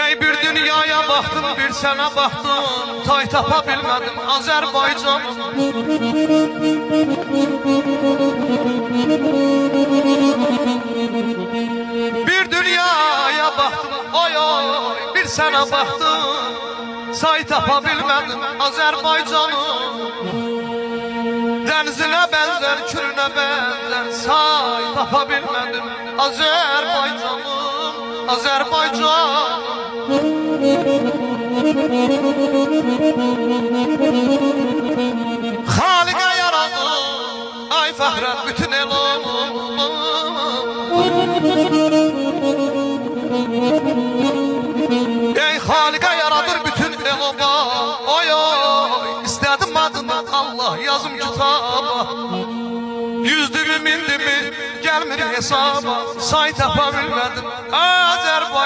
Ey bir dünyaya baktım, bir sana baktım, tay tapa bilmedim Azerbaycan. Bir dünyaya baktım, oy oy, bir sana baktım, say tapa bilmedim Azerbaycan'ım. Denizine benzer, kürüne benzer, say tapa bilmedim Azerbaycan'ım, Azerbaycan. Halik'e yaradı, ay fəxrət bütün el ey Halik'e yaradır bütün el oy oy, istedim adına Allah yazım kitaba. Yüzdümü mindimi gelmir hesaba, say tapa bilmedim Azerbaycan.